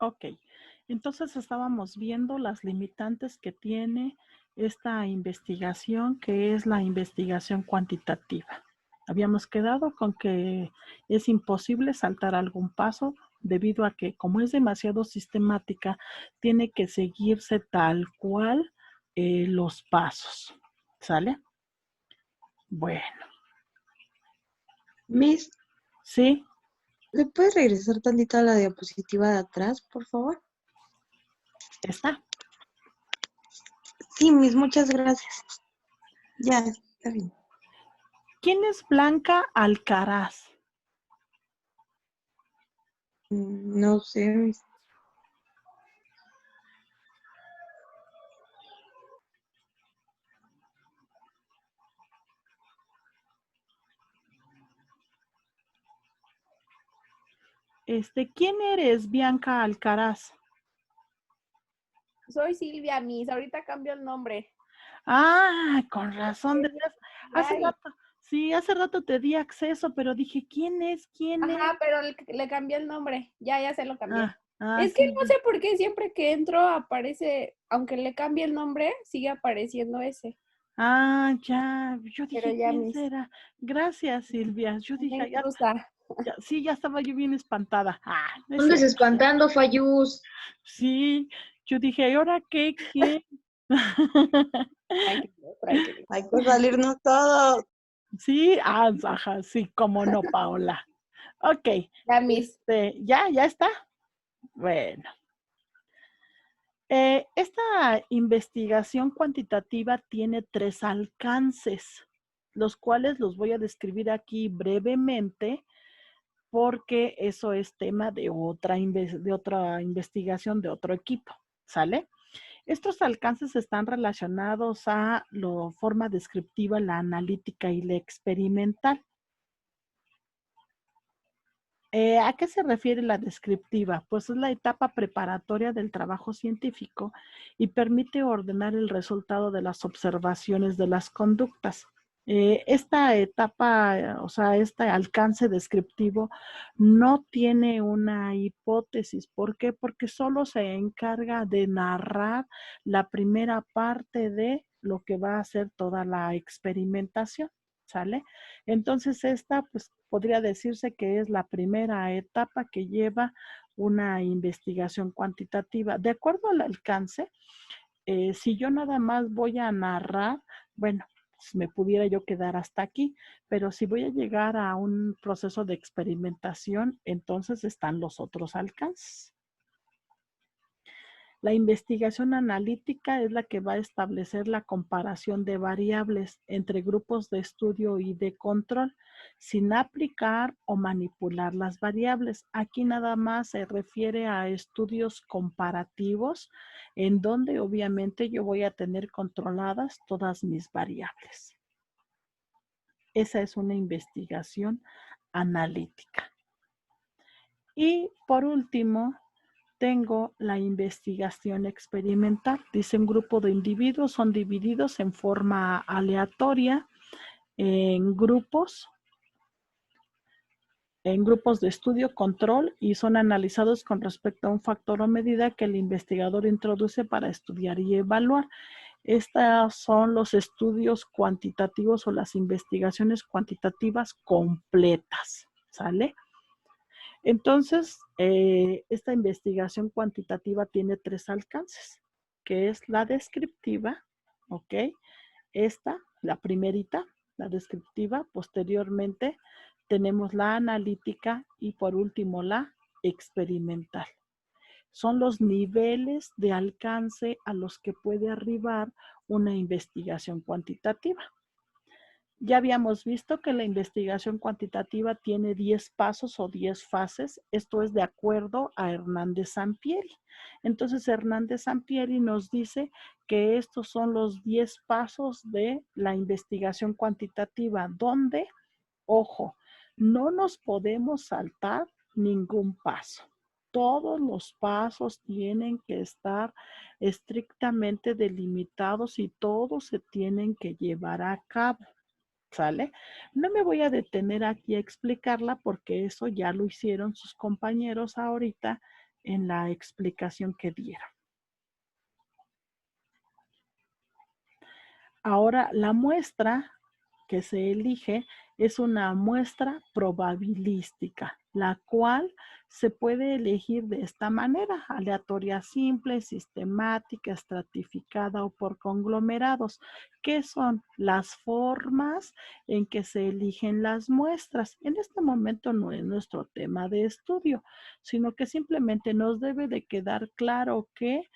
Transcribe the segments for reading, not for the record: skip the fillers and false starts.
Ok, entonces estábamos viendo las limitantes que tiene esta investigación, que es la investigación cuantitativa. Habíamos quedado con que es imposible saltar algún paso debido a que, como es demasiado sistemática, tiene que seguirse tal cual los pasos. ¿Sale? Bueno, Miss, sí, ¿le puedes regresar tantito a la diapositiva de atrás, por favor? está. Sí, Miss, muchas gracias. Ya, está bien. ¿Quién es Blanca Alcaraz? No sé, Miss. ¿Quién eres, Bianca Alcaraz? Soy Silvia, Miss. Ahorita cambio el nombre. Ah, con razón. Hace Ay. rato, sí, hace rato te di acceso, pero dije, ¿quién es? ¿Quién es? Ajá, pero le cambié el nombre. Ya se lo cambié. Es que sí, no sé por qué siempre que entro aparece, aunque le cambie el nombre, sigue apareciendo ese. Ya. Yo Pero dije, ya, ¿quién Miss. será? Gracias, Silvia. Yo Me dije, gusta. sí, ya estaba yo bien espantada. No es ¿Dónde cierto. espantando, Fayús? Sí, yo dije, ¿y ahora qué? ¿Quién? Tranquilo. Hay que salirnos todos. Sí, ajá, sí, cómo no, Paola. Ok. Ya, Miss. Ya está. Bueno. Esta investigación cuantitativa tiene 3 alcances, los cuales los voy a describir aquí brevemente porque eso es tema de otra investigación de otro equipo, ¿sale? Estos alcances están relacionados a la forma descriptiva, la analítica y la experimental. ¿A qué se refiere la descriptiva? Pues es la etapa preparatoria del trabajo científico y permite ordenar el resultado de las observaciones de las conductas. Esta etapa, o sea, este alcance descriptivo no tiene una hipótesis. ¿Por qué? Porque solo se encarga de narrar la primera parte de lo que va a ser toda la experimentación. ¿Sale? Entonces esta, pues podría decirse que es la primera etapa que lleva una investigación cuantitativa. De acuerdo al alcance, si yo nada más voy a narrar, bueno, pues me pudiera yo quedar hasta aquí, pero si voy a llegar a un proceso de experimentación, entonces están los otros alcances. La investigación analítica es la que va a establecer la comparación de variables entre grupos de estudio y de control, sin aplicar o manipular las variables. Aquí nada más se refiere a estudios comparativos, en donde obviamente yo voy a tener controladas todas mis variables. Esa es una investigación analítica. Y por último, tengo la investigación experimental. Dice un grupo de individuos son divididos en forma aleatoria en grupos de estudio control y son analizados con respecto a un factor o medida que el investigador introduce para estudiar y evaluar. Estos son los estudios cuantitativos o las investigaciones cuantitativas completas, ¿sale? Entonces, esta investigación cuantitativa tiene 3 alcances, que es la descriptiva, ¿ok? Esta, la primerita, la descriptiva, posteriormente tenemos la analítica y por último la experimental. Son los niveles de alcance a los que puede arribar una investigación cuantitativa. Ya habíamos visto que la investigación cuantitativa tiene 10 pasos o 10 fases. Esto es de acuerdo a Hernández Sampieri. Entonces, Hernández Sampieri nos dice que estos son los 10 pasos de la investigación cuantitativa, donde, ojo, no nos podemos saltar ningún paso. Todos los pasos tienen que estar estrictamente delimitados y todos se tienen que llevar a cabo. ¿Sale? No me voy a detener aquí a explicarla porque eso ya lo hicieron sus compañeros ahorita en la explicación que dieron. Ahora, la muestra que se elige es una muestra probabilística, la cual se puede elegir de esta manera: aleatoria simple, sistemática, estratificada o por conglomerados. ¿Qué son las formas en que se eligen las muestras? En este momento no es nuestro tema de estudio, sino que simplemente nos debe de quedar claro que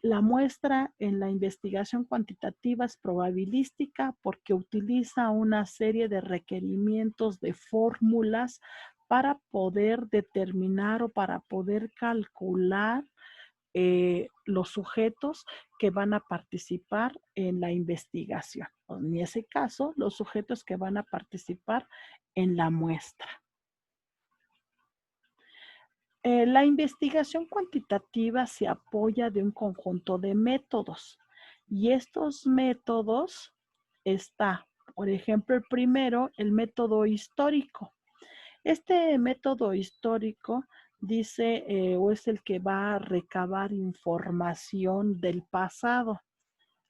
la muestra en la investigación cuantitativa es probabilística porque utiliza una serie de requerimientos de fórmulas para poder determinar o para poder calcular los sujetos que van a participar en la investigación. En ese caso, los sujetos que van a participar en la muestra. La investigación cuantitativa se apoya de un conjunto de métodos y estos métodos está, por ejemplo, el primero, el método histórico. Este método histórico dice o es el que va a recabar información del pasado.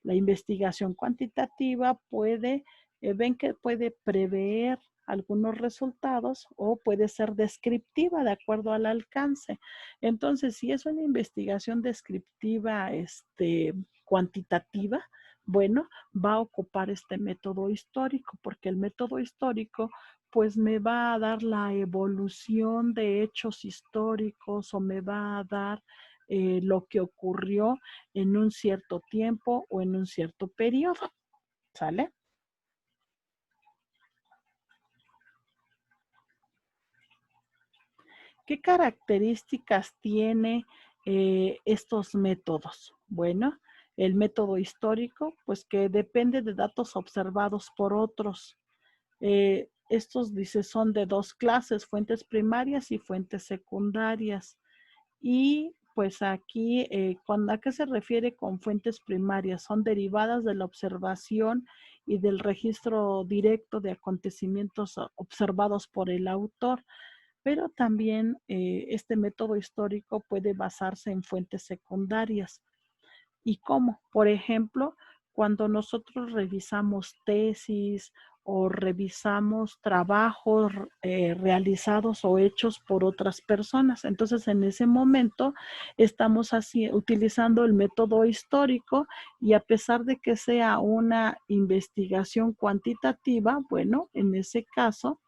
La investigación cuantitativa ven que puede prever algunos resultados o puede ser descriptiva de acuerdo al alcance. Entonces, si es una investigación descriptiva cuantitativa, bueno, va a ocupar este método histórico, porque el método histórico pues me va a dar la evolución de hechos históricos o me va a dar lo que ocurrió en un cierto tiempo o en un cierto periodo. ¿Sale? ¿Qué características tiene estos métodos? Bueno, el método histórico, pues que depende de datos observados por otros. Estos, dice, son de dos clases: fuentes primarias y fuentes secundarias. Y pues aquí, ¿a qué se refiere con fuentes primarias? Son derivadas de la observación y del registro directo de acontecimientos observados por el autor. Pero también este método histórico puede basarse en fuentes secundarias. ¿Y cómo? Por ejemplo, cuando nosotros revisamos tesis o revisamos trabajos realizados o hechos por otras personas. Entonces, en ese momento estamos utilizando el método histórico y a pesar de que sea una investigación cuantitativa, bueno, en ese caso,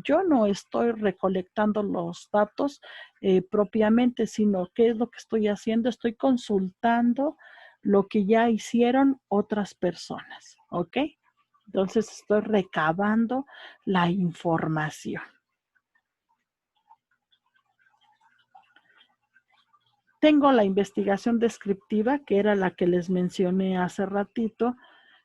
yo no estoy recolectando los datos propiamente, sino qué es lo que estoy haciendo. Estoy consultando lo que ya hicieron otras personas, ¿ok? Entonces estoy recabando la información. Tengo la investigación descriptiva, que era la que les mencioné hace ratito,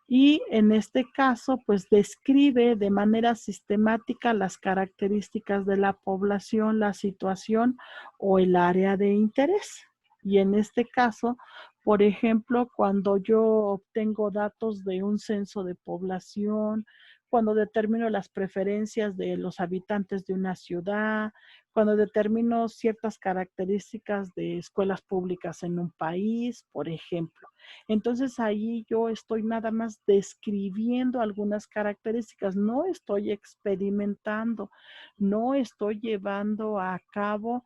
y en este caso, pues describe de manera sistemática las características de la población, la situación o el área de interés. Y en este caso, por ejemplo, cuando yo obtengo datos de un censo de población, cuando determino las preferencias de los habitantes de una ciudad, cuando determino ciertas características de escuelas públicas en un país, por ejemplo. Entonces ahí yo estoy nada más describiendo algunas características, no estoy experimentando, no estoy llevando a cabo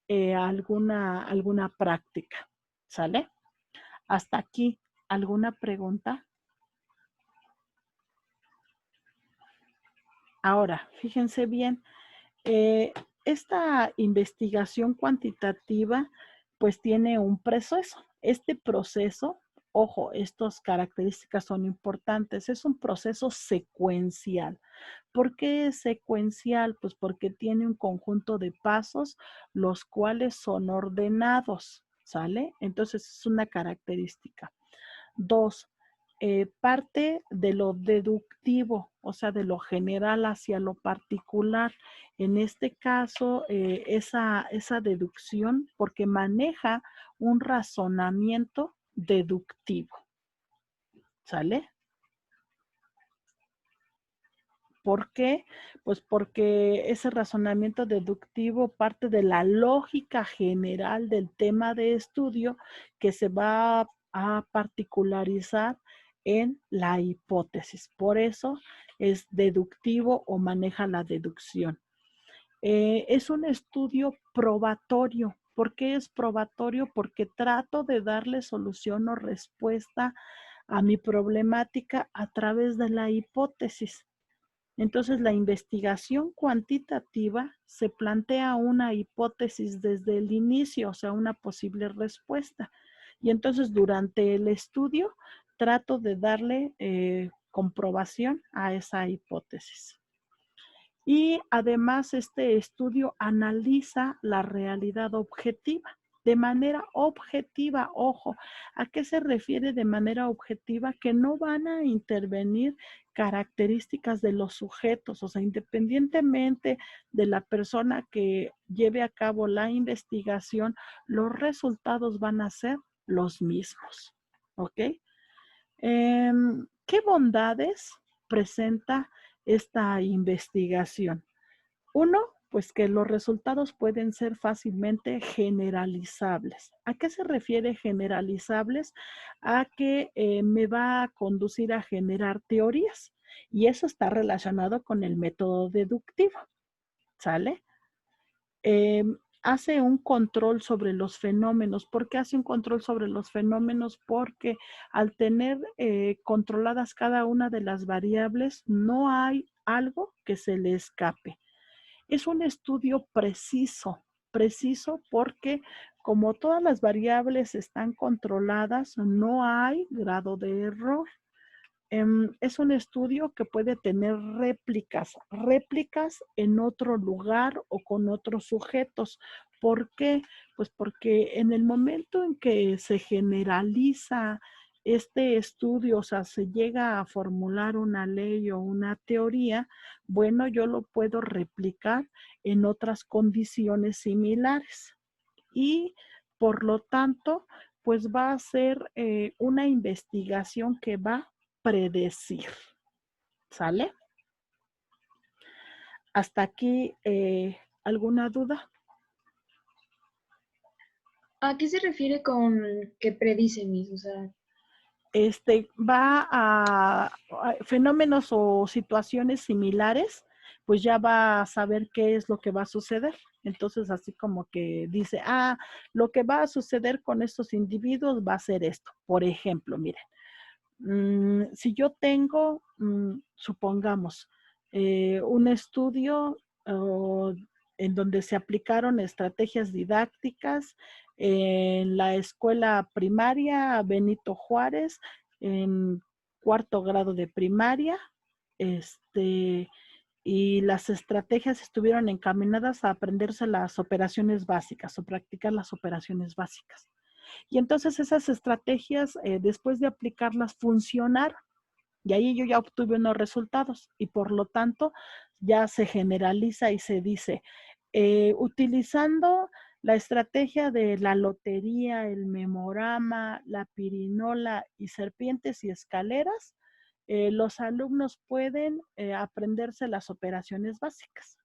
alguna práctica. ¿Sale? Hasta aquí, ¿alguna pregunta? Ahora, fíjense bien, eh, esta investigación cuantitativa pues tiene un proceso. Este proceso, ojo, estas características son importantes, es un proceso secuencial. ¿Por qué es secuencial? Pues porque tiene un conjunto de pasos los cuales son ordenados, ¿sale? Entonces es una característica. Dos, parte de lo deductivo, o sea, de lo general hacia lo particular. En este caso, esa deducción, porque maneja un razonamiento deductivo, ¿sale? ¿Por qué? Pues porque ese razonamiento deductivo parte de la lógica general del tema de estudio que se va a particularizar en la hipótesis. Por eso es deductivo o maneja la deducción. Es un estudio probatorio. ¿Por qué es probatorio? Porque trato de darle solución o respuesta a mi problemática a través de la hipótesis. Entonces, la investigación cuantitativa se plantea una hipótesis desde el inicio, o sea, una posible respuesta. Y entonces, durante el estudio, trato de darle comprobación a esa hipótesis. Y además, este estudio analiza la realidad objetiva. De manera objetiva, ojo, ¿a qué se refiere de manera objetiva? Que no van a intervenir características de los sujetos, o sea, independientemente de la persona que lleve a cabo la investigación, los resultados van a ser los mismos, ¿ok? ¿Qué bondades presenta esta investigación? Uno, pues que los resultados pueden ser fácilmente generalizables. ¿A qué se refiere generalizables? A que me va a conducir a generar teorías y eso está relacionado con el método deductivo, ¿sale? Eh, Hace un control sobre los fenómenos. ¿Por qué hace un control sobre los fenómenos? Porque al tener controladas cada una de las variables, no hay algo que se le escape. Es un estudio preciso porque como todas las variables están controladas, no hay grado de error. Es un estudio que puede tener réplicas en otro lugar o con otros sujetos. ¿Por qué? Pues porque en el momento en que se generaliza este estudio, o sea, se llega a formular una ley o una teoría, bueno, yo lo puedo replicar en otras condiciones similares. Y por lo tanto, pues va a ser una investigación que va a predecir. ¿Sale? Hasta aquí, ¿alguna duda? ¿A qué se refiere con que predice, Miss? O sea, Va a fenómenos o situaciones similares, pues ya va a saber qué es lo que va a suceder. Entonces, así como que dice, lo que va a suceder con estos individuos va a ser esto. Por ejemplo, miren, si yo tengo, supongamos, un estudio en donde se aplicaron estrategias didácticas en la escuela primaria Benito Juárez, en cuarto grado de primaria, y las estrategias estuvieron encaminadas a aprenderse las operaciones básicas o practicar las operaciones básicas. Y entonces esas estrategias, después de aplicarlas, funcionaron. Y ahí yo ya obtuve unos resultados y por lo tanto ya se generaliza y se dice, utilizando la estrategia de la lotería, el memorama, la pirinola y serpientes y escaleras, los alumnos pueden aprenderse las operaciones básicas.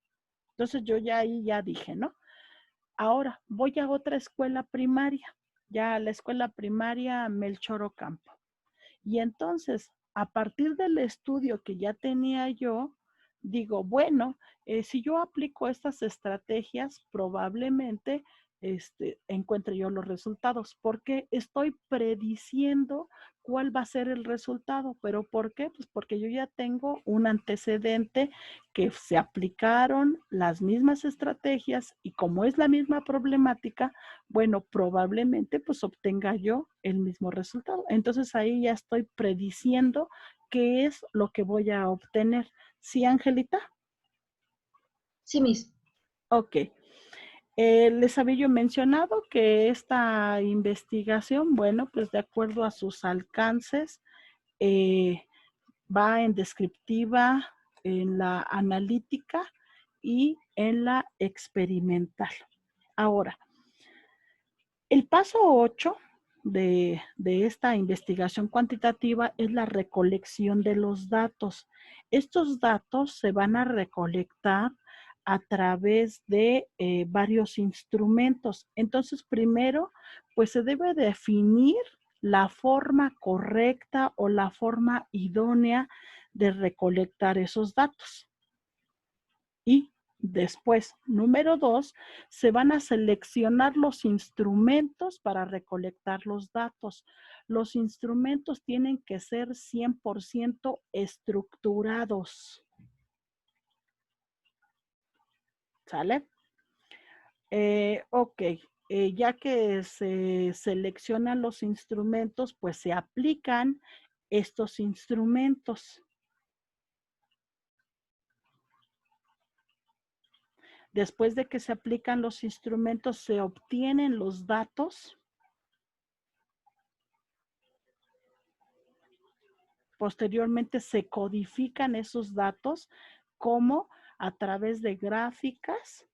Entonces yo ya ahí ya dije, ¿no? Ahora voy a otra escuela primaria, ya a la escuela primaria Melchor Ocampo. Y entonces, a partir del estudio que ya tenía yo, digo, bueno, si yo aplico estas estrategias, probablemente encuentre yo los resultados, porque estoy prediciendo cuál va a ser el resultado. ¿Pero por qué? Pues porque yo ya tengo un antecedente que se aplicaron las mismas estrategias y como es la misma problemática, bueno, probablemente pues obtenga yo el mismo resultado. Entonces ahí ya estoy prediciendo qué es lo que voy a obtener. ¿Sí, Angelita? Sí, Miss. Ok. Les había yo mencionado que esta investigación, bueno, pues de acuerdo a sus alcances, va en descriptiva, en la analítica y en la experimental. Ahora, el paso 8 de esta investigación cuantitativa es la recolección de los datos. Estos datos se van a recolectar a través de varios instrumentos. Entonces, primero, pues se debe definir la forma correcta o la forma idónea de recolectar esos datos. Y después, número 2, se van a seleccionar los instrumentos para recolectar los datos. Los instrumentos tienen que ser 100% estructurados. ¿Sale? Ok, ya que se seleccionan los instrumentos, pues se aplican estos instrumentos. Después de que se aplican los instrumentos, se obtienen los datos. Posteriormente se codifican esos datos como a través de gráficas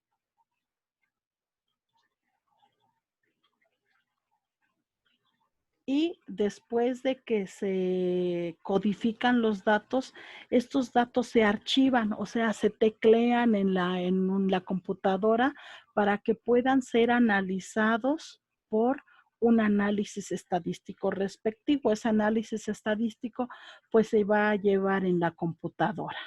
y después de que se codifican los datos, estos datos se archivan, o sea, se teclean en la computadora para que puedan ser analizados por un análisis estadístico respectivo. Ese análisis estadístico pues se va a llevar en la computadora.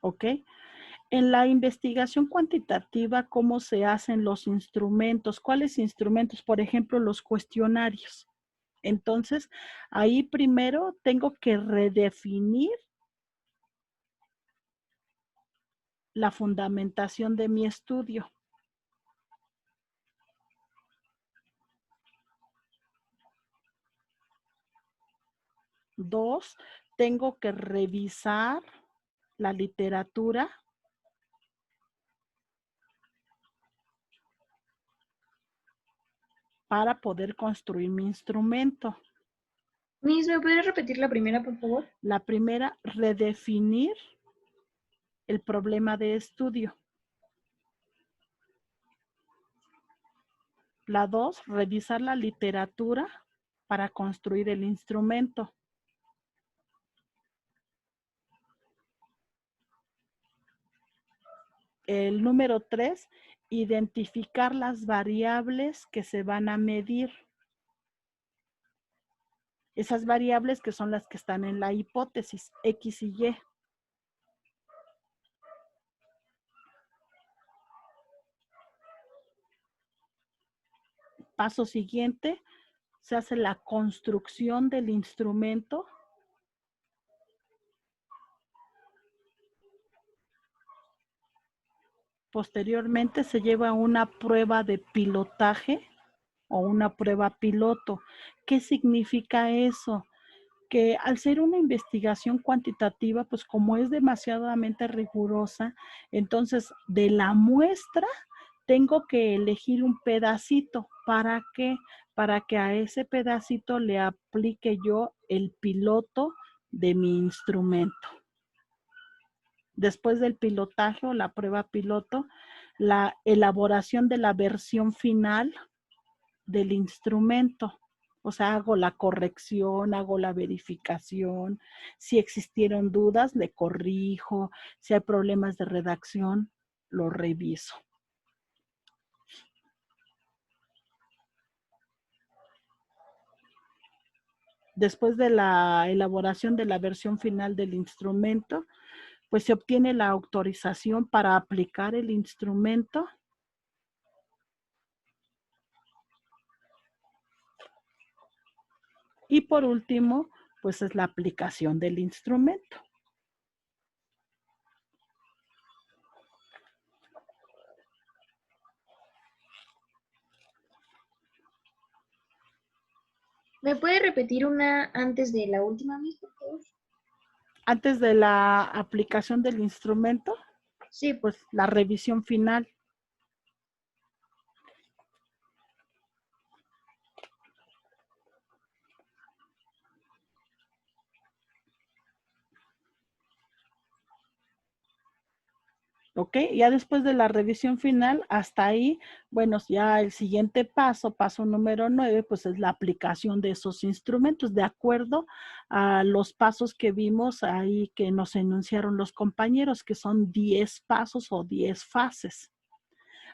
¿Ok? En la investigación cuantitativa, ¿cómo se hacen los instrumentos? ¿Cuáles instrumentos? Por ejemplo, los cuestionarios. Entonces, ahí primero tengo que redefinir la fundamentación de mi estudio. Dos, tengo que revisar la literatura. Para poder construir mi instrumento. Miss, ¿me puedes repetir la primera, por favor? La primera, redefinir el problema de estudio. La 2, revisar la literatura para construir el instrumento. El número 3, identificar las variables que se van a medir. Esas variables que son las que están en la hipótesis, X y Y. Paso siguiente, se hace la construcción del instrumento. Posteriormente se lleva una prueba de pilotaje o una prueba piloto. ¿Qué significa eso? Que al ser una investigación cuantitativa, pues como es demasiadamente rigurosa, entonces de la muestra tengo que elegir un pedacito. ¿Para qué? Para que a ese pedacito le aplique yo el piloto de mi instrumento. Después del pilotaje o la prueba piloto, la elaboración de la versión final del instrumento. O sea, hago la corrección, hago la verificación. Si existieron dudas, le corrijo. Si hay problemas de redacción, lo reviso. Después de la elaboración de la versión final del instrumento, pues se obtiene la autorización para aplicar el instrumento. Y por último, pues es la aplicación del instrumento. ¿Me puede repetir una antes de la última, Miss, por favor? Antes de la aplicación del instrumento, Sí, pues la revisión final. ¿Ok? Ya después de la revisión final, hasta ahí, bueno, ya el siguiente paso, paso número 9, pues es la aplicación de esos instrumentos, de acuerdo a los pasos que vimos ahí que nos enunciaron los compañeros, que son 10 pasos o 10 fases.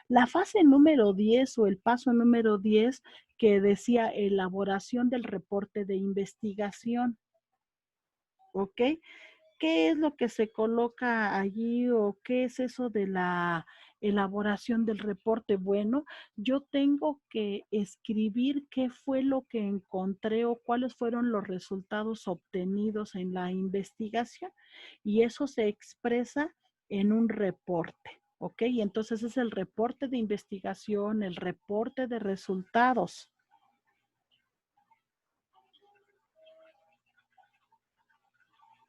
La fase número 10 o el paso número 10 que decía elaboración del reporte de investigación. ¿Ok? ¿Qué es lo que se coloca allí o qué es eso de la elaboración del reporte? Bueno, yo tengo que escribir qué fue lo que encontré o cuáles fueron los resultados obtenidos en la investigación y eso se expresa en un reporte. ¿Ok? Y entonces es el reporte de investigación, el reporte de resultados.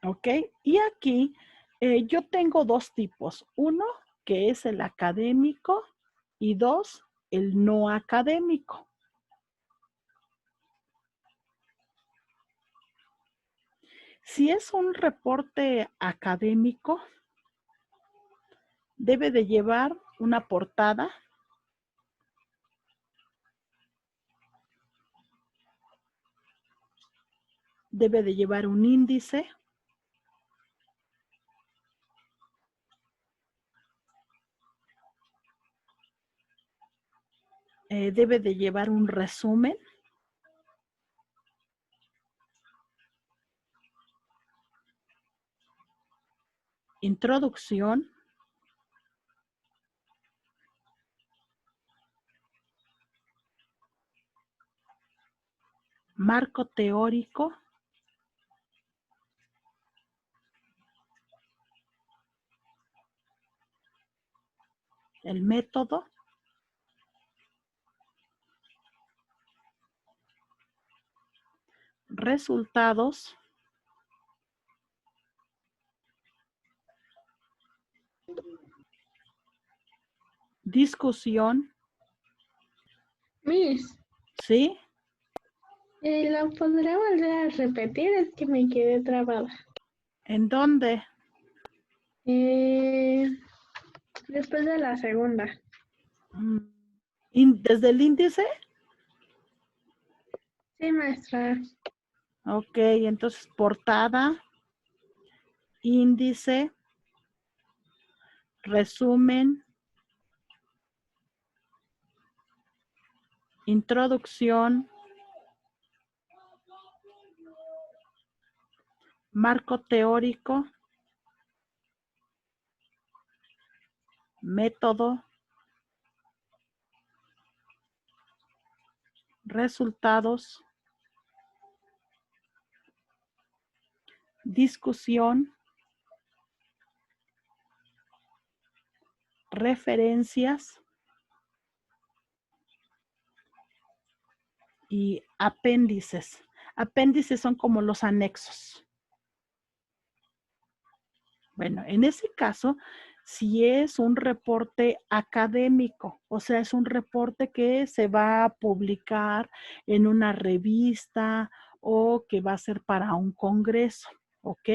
¿Ok? Y aquí yo tengo dos tipos. Uno, que es el académico, y dos, el no académico. Si es un reporte académico, debe de llevar una portada, debe de llevar un índice, debe de llevar un resumen, introducción, marco teórico, el método, resultados, discusión, Miss, ¿sí? ¿la podrá volver a repetir? Es que me quedé trabada. ¿En dónde? Después de la segunda. ¿Desde el índice? Sí, maestra. Ok, entonces portada, índice, resumen, introducción, marco teórico, método, resultados, discusión, referencias y apéndices. Apéndices son como los anexos. Bueno, en ese caso, si es un reporte académico, o sea, es un reporte que se va a publicar en una revista o que va a ser para un congreso, ¿ok?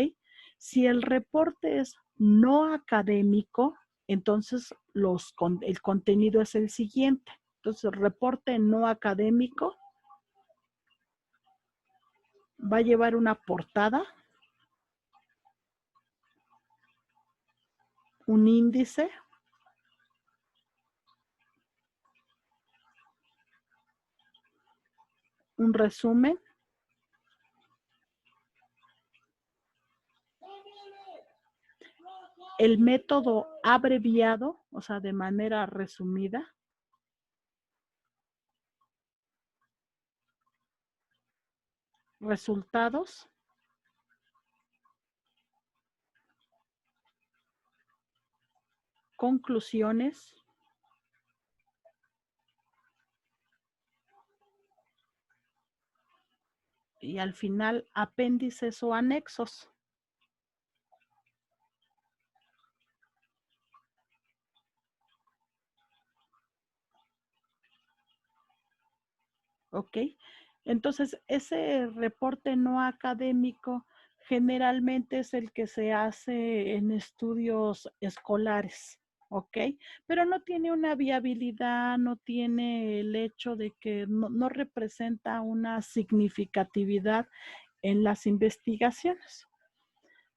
Si el reporte es no académico, entonces el contenido es el siguiente. Entonces, el reporte no académico va a llevar una portada, un índice, un resumen, el método abreviado, o sea, de manera resumida. Resultados. Conclusiones. Y al final, apéndices o anexos. ¿Ok? Entonces, ese reporte no académico generalmente es el que se hace en estudios escolares, ¿ok? Pero no tiene una viabilidad, no tiene el hecho de que no representa una significatividad en las investigaciones.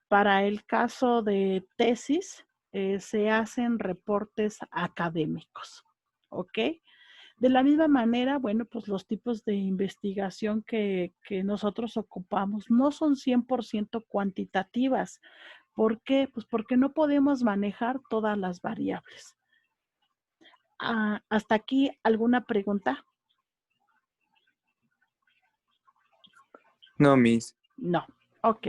Para el caso de tesis, se hacen reportes académicos, ¿ok? De la misma manera, bueno, pues los tipos de investigación que nosotros ocupamos no son 100% cuantitativas. ¿Por qué? Pues porque no podemos manejar todas las variables. ¿Hasta aquí alguna pregunta? No, Miss. No. Ok.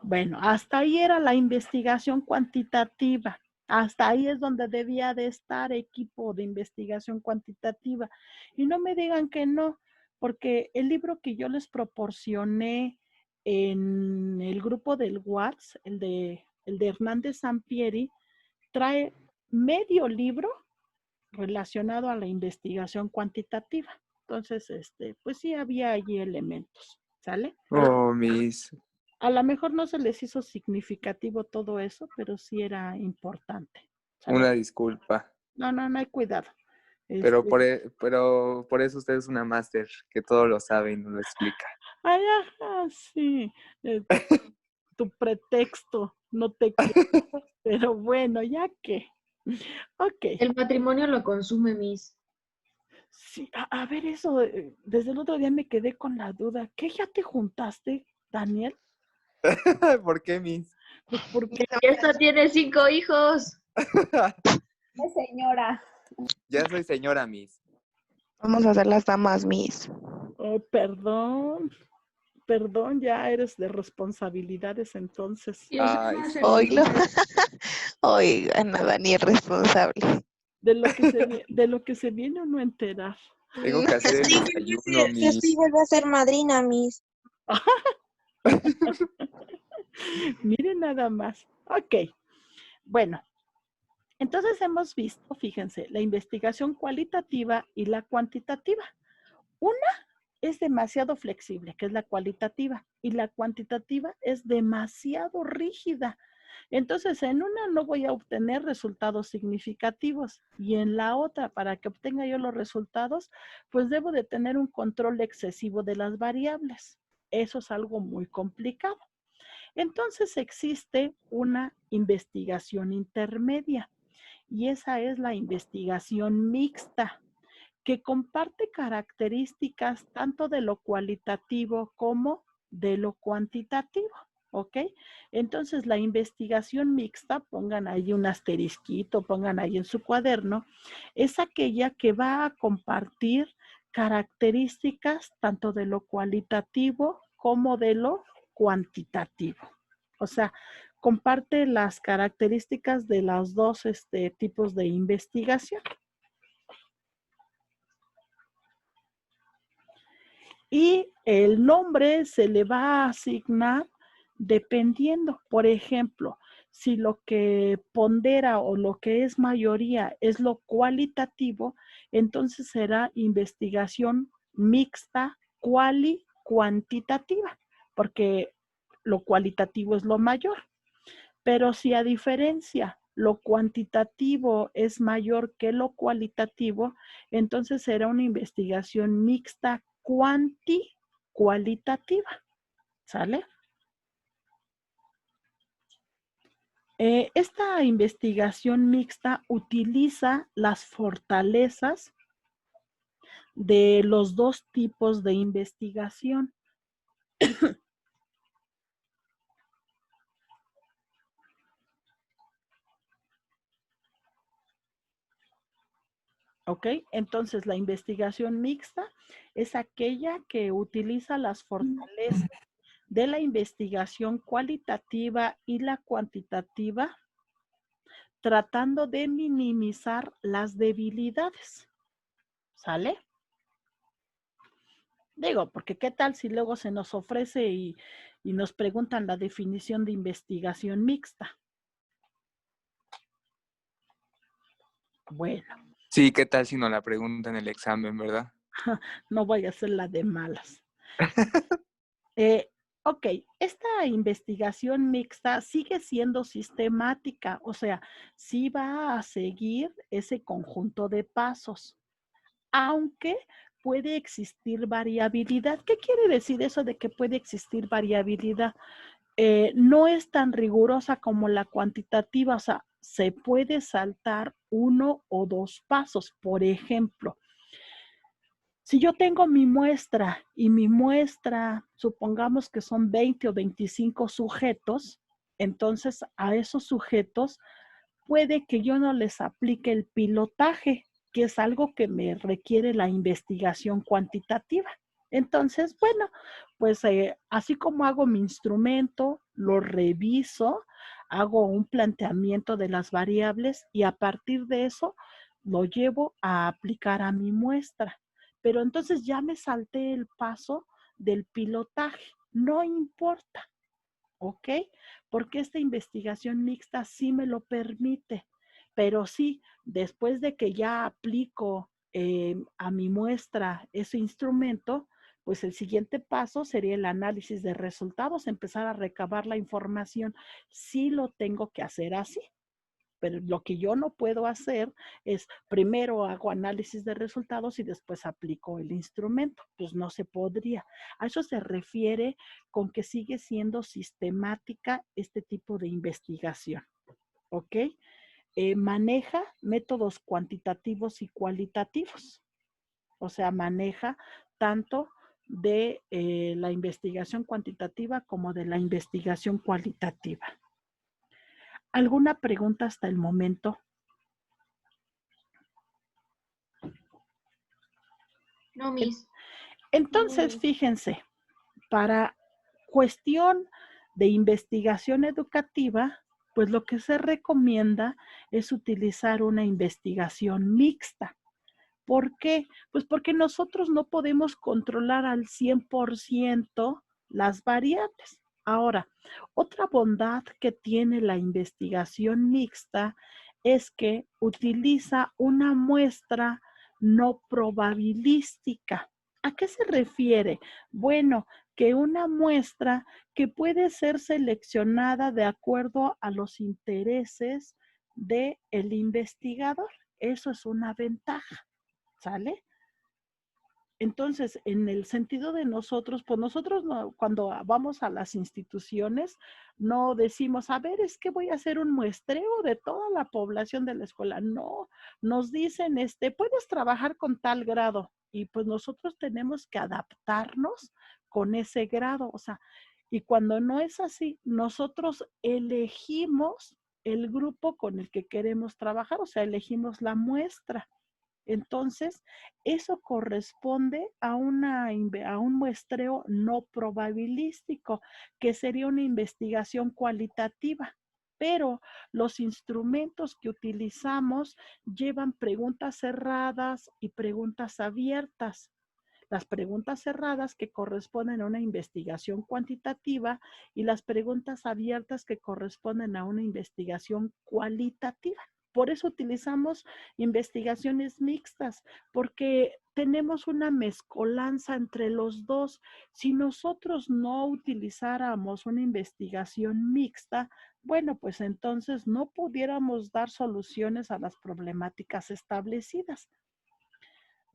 Bueno, hasta ahí era la investigación cuantitativa. Hasta ahí es donde debía de estar equipo de investigación cuantitativa. Y no me digan que no, porque el libro que yo les proporcioné en el grupo del WhatsApp, el de Hernández Sampieri, trae medio libro relacionado a la investigación cuantitativa. Entonces, pues sí había allí elementos, ¿sale? Oh, Miss. A lo mejor no se les hizo significativo todo eso, pero sí era importante. ¿Sale? Una disculpa. No hay cuidado. Pero por eso usted es una máster que todo lo sabe y nos lo explica. Ay, ajá, sí. Tu pretexto, no te quiero. Pero bueno, ya que. Ok. El matrimonio lo consume, Miss. Sí, a ver eso, desde el otro día me quedé con la duda. ¿Qué ya te juntaste, Daniel? ¿Por qué, Miss? Pues porque Y esta tiene 5 hijos. Es señora. Ya soy señora, Miss. Vamos a hacer las damas, Miss. oh, perdón, ya eres de responsabilidades entonces. Y eso Ay, va a ser Oílo. bonito. Oigan, Dani es responsable. De lo que se viene uno a enterar. tengo que hacer el desayuno, Que sí Miss. vuelve a ser madrina, Miss. Miren nada más. Ok. Bueno, entonces hemos visto, fíjense, la investigación cualitativa y la cuantitativa. Una es demasiado flexible, que es la cualitativa, y la cuantitativa es demasiado rígida. Entonces, en una no voy a obtener resultados significativos y en la otra, para que obtenga yo los resultados, pues debo de tener un control excesivo de las variables. Eso es algo muy complicado. Entonces, existe una investigación intermedia y esa es la investigación mixta, que comparte características tanto de lo cualitativo como de lo cuantitativo, ¿ok? Entonces, la investigación mixta, pongan ahí un asterisquito, pongan ahí en su cuaderno, es aquella que va a compartir características tanto de lo cualitativo como de lo cuantitativo. O sea, comparte las características de los dos tipos de investigación. Y el nombre se le va a asignar dependiendo. Por ejemplo, si lo que pondera o lo que es mayoría es lo cualitativo, entonces será investigación mixta cuantitativa, porque lo cualitativo es lo mayor. Pero si a diferencia lo cuantitativo es mayor que lo cualitativo, entonces será una investigación mixta cualitativa. ¿Sale? Esta investigación mixta utiliza las fortalezas de los dos tipos de investigación. ¿Ok? Entonces, la investigación mixta es aquella que utiliza las fortalezas de la investigación cualitativa y la cuantitativa, tratando de minimizar las debilidades. ¿Sale? Digo, porque qué tal si luego se nos ofrece y nos preguntan la definición de investigación mixta. Bueno, Sí, ¿qué tal si nos la preguntan en el examen, verdad? no voy a hacer la de malas. Ok, esta investigación mixta sigue siendo sistemática, o sea, sí va a seguir ese conjunto de pasos, aunque puede existir variabilidad. ¿Qué quiere decir eso de que puede existir variabilidad? No es tan rigurosa como la cuantitativa, o sea, se puede saltar 1 o 2 pasos. Por ejemplo, si yo tengo mi muestra y mi muestra, supongamos que son 20 o 25 sujetos, entonces a esos sujetos puede que yo no les aplique el pilotaje, que es algo que me requiere la investigación cuantitativa. Entonces, bueno, pues así como hago mi instrumento, lo reviso, hago un planteamiento de las variables y a partir de eso lo llevo a aplicar a mi muestra. Pero entonces ya me salté el paso del pilotaje. No importa, ¿ok? Porque esta investigación mixta sí me lo permite. Pero sí, después de que ya aplico a mi muestra ese instrumento, pues el siguiente paso sería el análisis de resultados, empezar a recabar la información. Sí lo tengo que hacer así. Pero lo que yo no puedo hacer es primero hago análisis de resultados y después aplico el instrumento. Pues no se podría. A eso se refiere con que sigue siendo sistemática este tipo de investigación. ¿Ok? Maneja métodos cuantitativos y cualitativos. O sea, maneja tanto de la investigación cuantitativa como de la investigación cualitativa. ¿Alguna pregunta hasta el momento? No, Miss. Entonces, fíjense, para cuestión de investigación educativa, pues lo que se recomienda es utilizar una investigación mixta. ¿Por qué? Pues porque nosotros no podemos controlar al 100% las variables. Ahora, otra bondad que tiene la investigación mixta es que utiliza una muestra no probabilística. ¿A qué se refiere? Bueno, que una muestra que puede ser seleccionada de acuerdo a los intereses del investigador. Eso es una ventaja. ¿Sale? Entonces, en el sentido de nosotros, pues nosotros no, cuando vamos a las instituciones, no decimos, a ver, es que voy a hacer un muestreo de toda la población de la escuela. No, nos dicen, puedes trabajar con tal grado y pues nosotros tenemos que adaptarnos con ese grado. O sea, y cuando no es así, nosotros elegimos el grupo con el que queremos trabajar, o sea, elegimos la muestra. Entonces, eso corresponde a un muestreo no probabilístico, que sería una investigación cualitativa. Pero los instrumentos que utilizamos llevan preguntas cerradas y preguntas abiertas. Las preguntas cerradas que corresponden a una investigación cuantitativa y las preguntas abiertas que corresponden a una investigación cualitativa. Por eso utilizamos investigaciones mixtas, porque tenemos una mezcolanza entre los dos. Si nosotros no utilizáramos una investigación mixta, bueno, pues entonces no pudiéramos dar soluciones a las problemáticas establecidas.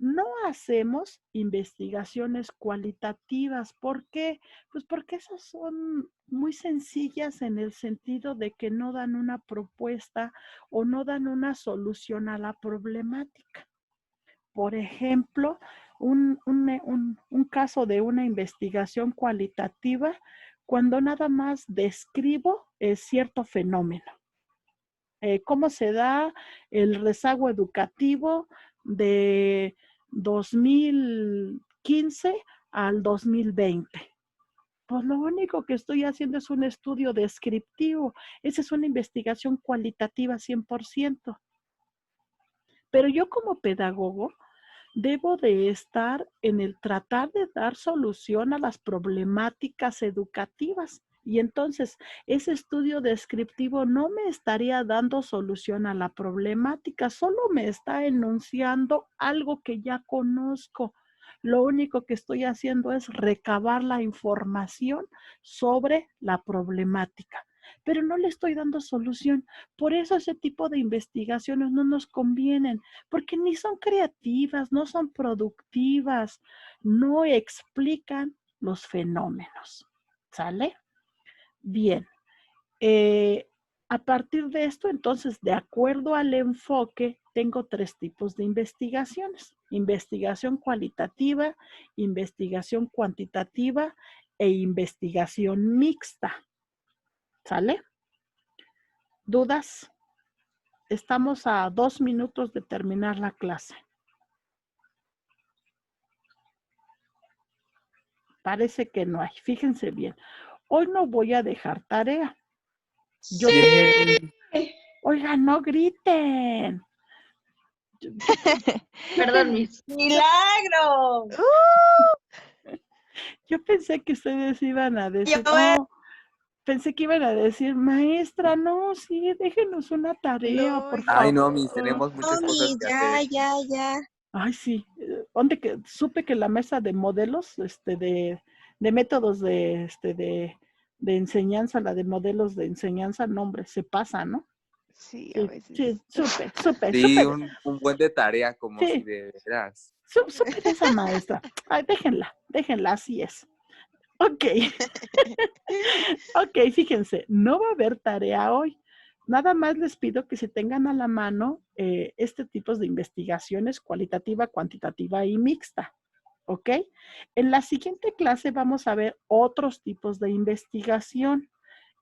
No hacemos investigaciones cualitativas. ¿Por qué? Pues porque esas son muy sencillas en el sentido de que no dan una propuesta o no dan una solución a la problemática. Por ejemplo, un caso de una investigación cualitativa, cuando nada más describo cierto fenómeno. Cómo se da el rezago educativo de 2015 al 2020. Pues lo único que estoy haciendo es un estudio descriptivo. Esa es una investigación cualitativa 100%. Pero yo como pedagogo debo de estar en el tratar de dar solución a las problemáticas educativas. Y entonces, ese estudio descriptivo no me estaría dando solución a la problemática, solo me está enunciando algo que ya conozco. Lo único que estoy haciendo es recabar la información sobre la problemática, pero no le estoy dando solución. Por eso ese tipo de investigaciones no nos convienen, porque ni son creativas, no son productivas, no explican los fenómenos. ¿Sale? Bien. A partir de esto, entonces, de acuerdo al enfoque, tengo 3 tipos de investigaciones. Investigación cualitativa, investigación cuantitativa e investigación mixta. ¿Sale? ¿Dudas? Estamos a 2 minutos de terminar la clase. Parece que no hay. Fíjense bien. Hoy no voy a dejar tarea. Yo sé. Oigan, no griten. Perdón, Miss. ¡Milagro! Yo pensé que ustedes iban a decir, Ya ves. no, pensé que iban a decir, maestra, no, sí, déjenos una tarea, No, por ya. favor. Ay, no, Miss, tenemos muchas No, cosas mi, que ya, hacer. ya. Ay, sí. ¿Dónde que supe que la mesa de modelos, de métodos de enseñanza, la de modelos de enseñanza, no, hombre, se pasa, ¿no? Sí, a Sí, veces. supe Sí, un buen de tarea, como Sí. si de veras. Supe de esa maestra. Ay, déjenla, así es. Ok. Ok, fíjense, no va a haber tarea hoy. Nada más les pido que se tengan a la mano este tipo de investigaciones cualitativa, cuantitativa y mixta. ¿Ok? En la siguiente clase vamos a ver otros tipos de investigación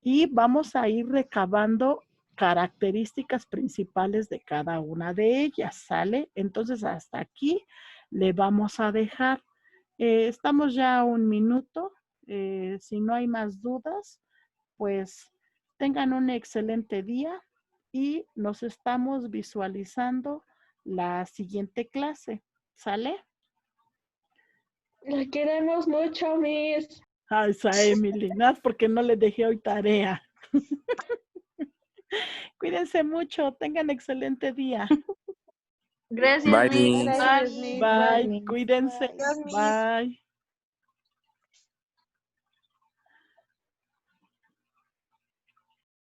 y vamos a ir recabando características principales de cada una de ellas, ¿sale? Entonces, hasta aquí le vamos a dejar. Estamos ya a 1 minuto. Si no hay más dudas, pues tengan un excelente día y nos estamos visualizando la siguiente clase. ¿Sale? La queremos mucho, Miss. Ay, esa Emily, nada porque no le dejé hoy tarea. Cuídense mucho, tengan excelente día. Gracias, Bye, Miss. Miss. Gracias, Miss. Bye, cuídense. Adiós, Miss. Bye.